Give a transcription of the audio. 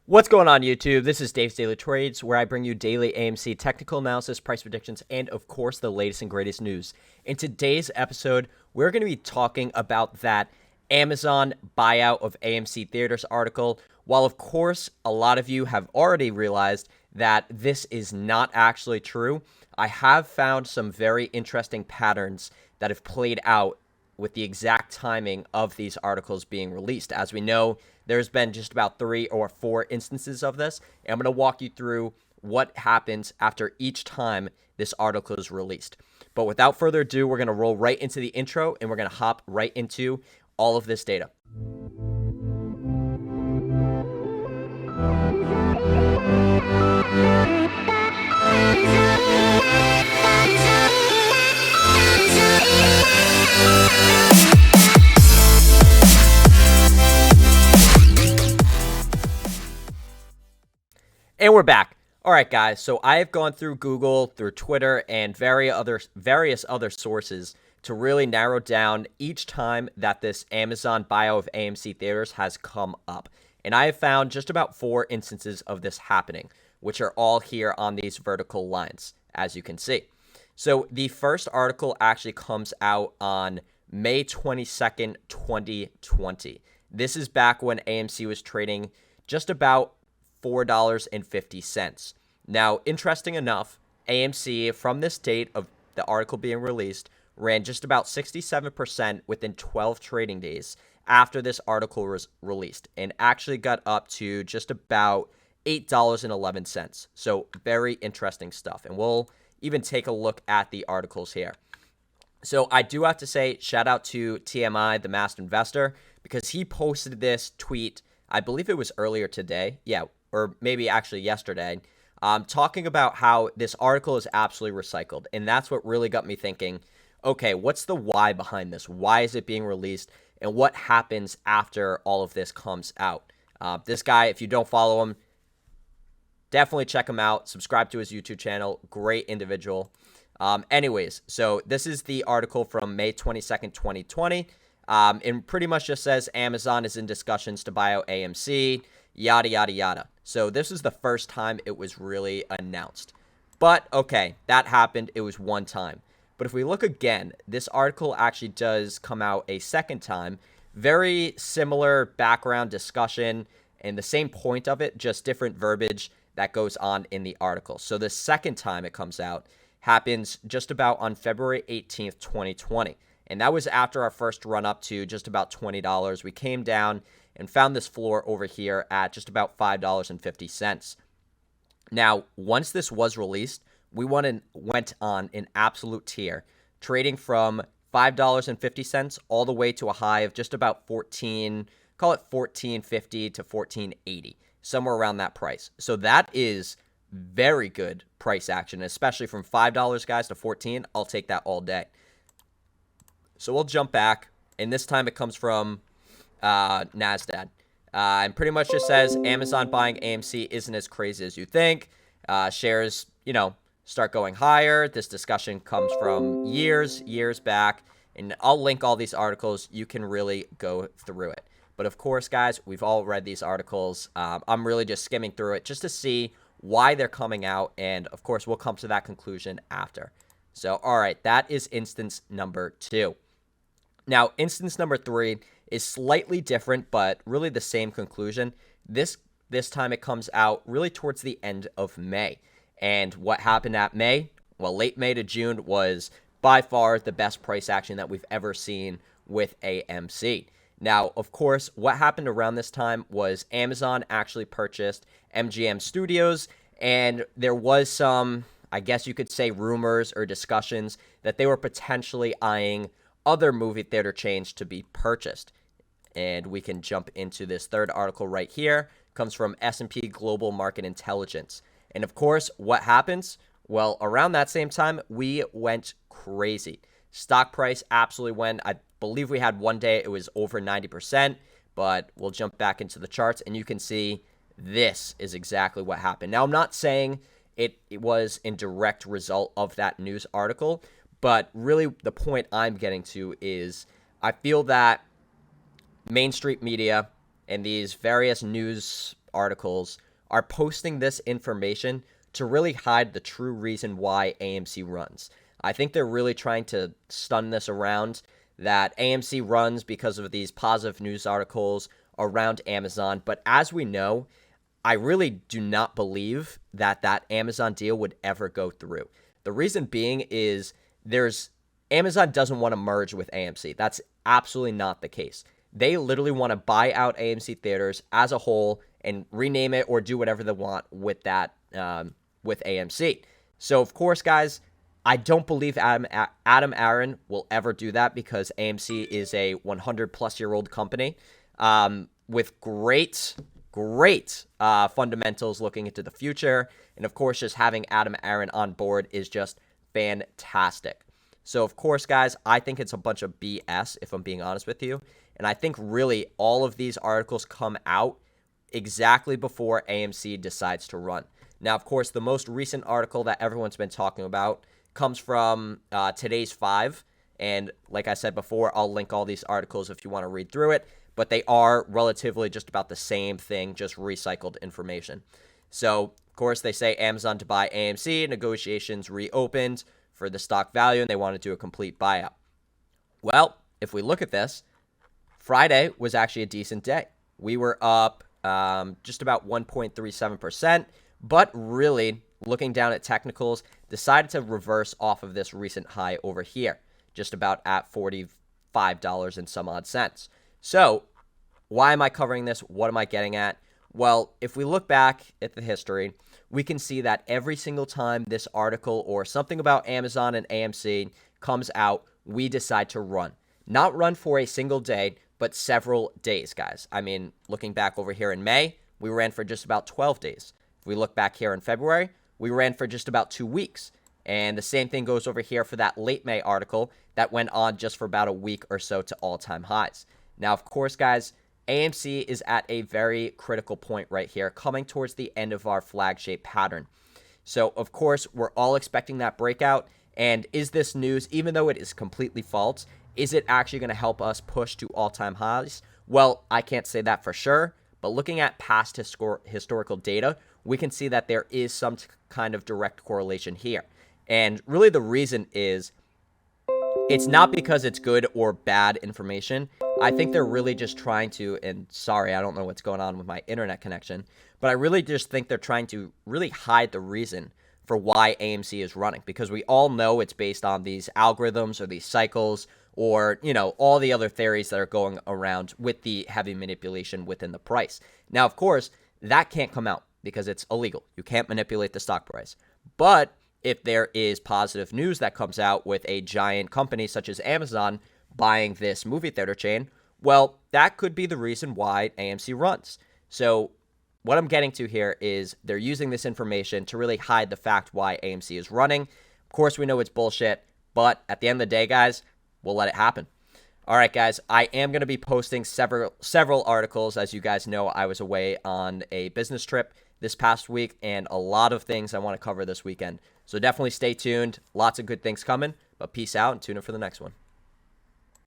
What's going on, YouTube? This is Dave's Daily Trades, where I bring you daily AMC technical analysis, price predictions, and of course, the latest and greatest news. In today's episode, we're going to be talking about that Amazon buyout of AMC Theaters article. While, of course, a lot of you have already realized that this is not actually true, I have found some very interesting patterns that have played out with the exact timing of these articles being released. As we know, there's been just about 3 or 4 instances of this, and I'm going to walk you through what happens after each time this article is released. But without further ado, we're going to roll right into the intro, and we're going to hop right into all of this data. And we're back. All right, guys. So I have gone through Google, through Twitter, and various other sources to really narrow down each time that this Amazon buyout of AMC Theaters has come up. And I have found just about 4 instances of this happening, which are all here on these vertical lines, as you can see. So the first article actually comes out on May 22nd, 2020. This is back when AMC was trading just about $4.50. Now, interesting enough, AMC, from this date of the article being released, ran just about 67% within 12 trading days after this article was released, and actually got up to just about $8.11. So very interesting stuff. And we'll even take a look at the articles here. So I do have to say, shout out to TMI, the Masked Investor, because he posted this tweet, I believe it was earlier today. Yeah, or maybe actually yesterday, talking about how this article is absolutely recycled. And that's what really got me thinking, okay, what's the why behind this? Why is it being released? And what happens after all of this comes out? This guy, if you don't follow him, definitely check him out. Subscribe to his YouTube channel. Great individual. Anyways, so this is the article from May 22nd, 2020. And pretty much just says Amazon is in discussions to buy out AMC, yada, yada, yada. So this is the first time it was really announced. But, okay, that happened. It was one time. But if we look again, this article actually does come out a second time. Very similar background discussion and the same point of it, just different verbiage that goes on in the article. So the second time it comes out happens just about on February 18th, 2020. And that was after our first run up to just about $20. We came down and found this floor over here at just about $5.50. Now, once this was released, we went on an absolute tear, trading from $5.50 all the way to a high of just about call it $14.50 to $14.80, somewhere around that price. So that is very good price action, especially from $5, guys, to $14. I'll take that all day. So we'll jump back, and this time it comes from NASDAQ. And pretty much just says Amazon buying AMC isn't as crazy as you think. Shares, start going higher. This discussion comes from years back, and I'll link all these articles. You can really go through it. But of course, guys, we've all read these articles. I'm really just skimming through it just to see why they're coming out, and of course, we'll come to that conclusion after. So, all right, that is instance number 2. Now, instance number 3 is slightly different, but really the same conclusion. This time it comes out really towards the end of May. And what happened at May? Well, late May to June was by far the best price action that we've ever seen with AMC. Now, of course, what happened around this time was Amazon actually purchased MGM Studios, and there was some, I guess you could say, rumors or discussions that they were potentially eyeing other movie theater chains to be purchased. And we can jump into this third article right here. It comes from S&P Global Market Intelligence. And of course, what happens? Well, around that same time, we went crazy. Stock price absolutely went. I believe we had one day it was over 90%, but we'll jump back into the charts and you can see this is exactly what happened. Now, I'm not saying it was in direct result of that news article, but really the point I'm getting to is I feel that Main Street media and these various news articles are posting this information to really hide the true reason why AMC runs. I think they're really trying to stun this around that AMC runs because of these positive news articles around Amazon. But as we know, I really do not believe that that Amazon deal would ever go through. The reason being is Amazon doesn't want to merge with AMC. That's absolutely not the case. They literally want to buy out AMC theaters as a whole and rename it or do whatever they want with that, with AMC. So, of course, guys, I don't believe Adam Aaron will ever do that because AMC is a 100-plus-year-old company with great fundamentals looking into the future. And, of course, just having Adam Aaron on board is just fantastic. So, of course, guys, I think it's a bunch of BS, if I'm being honest with you. And I think really all of these articles come out exactly before AMC decides to run. Now, of course, the most recent article that everyone's been talking about comes from today's 5. And like I said before, I'll link all these articles if you want to read through it. But they are relatively just about the same thing, just recycled information. So, of course, they say Amazon to buy AMC, negotiations reopened for the stock value, and they want to do a complete buyout. Well, if we look at this, Friday was actually a decent day. We were up just about 1.37%, but really, looking down at technicals, decided to reverse off of this recent high over here, just about at $45 and some odd cents. So, why am I covering this? What am I getting at? Well, if we look back at the history, we can see that every single time this article or something about Amazon and AMC comes out, we decide to run. Not run for a single day, but several days, guys. I mean, looking back over here in May, we ran for just about 12 days. If we look back here in February, we ran for just about 2 weeks. And the same thing goes over here for that late May article that went on just for about a week or so to all-time highs. Now, of course, guys, AMC is at a very critical point right here, coming towards the end of our flag shape pattern. So, of course, we're all expecting that breakout. And is this news, even though it is completely false, is it actually going to help us push to all-time highs? Well, I can't say that for sure. But looking at past historical data, we can see that there is some kind of direct correlation here. And really the reason is it's not because it's good or bad information. I think they're really just trying to, and sorry, I don't know what's going on with my internet connection, but I really just think they're trying to really hide the reason for why AMC is running, because we all know it's based on these algorithms or these cycles or, you know, all the other theories that are going around with the heavy manipulation within the price. Now, of course, that can't come out because it's illegal. You can't manipulate the stock price. But if there is positive news that comes out with a giant company such as Amazon buying this movie theater chain, well, that could be the reason why AMC runs. So what I'm getting to here is they're using this information to really hide the fact why AMC is running. Of course, we know it's bullshit, but at the end of the day, guys, we'll let it happen. All right, guys, I am going to be posting several articles. As you guys know, I was away on a business trip this past week, and a lot of things I want to cover this weekend. So definitely stay tuned. Lots of good things coming, but peace out and tune in for the next one.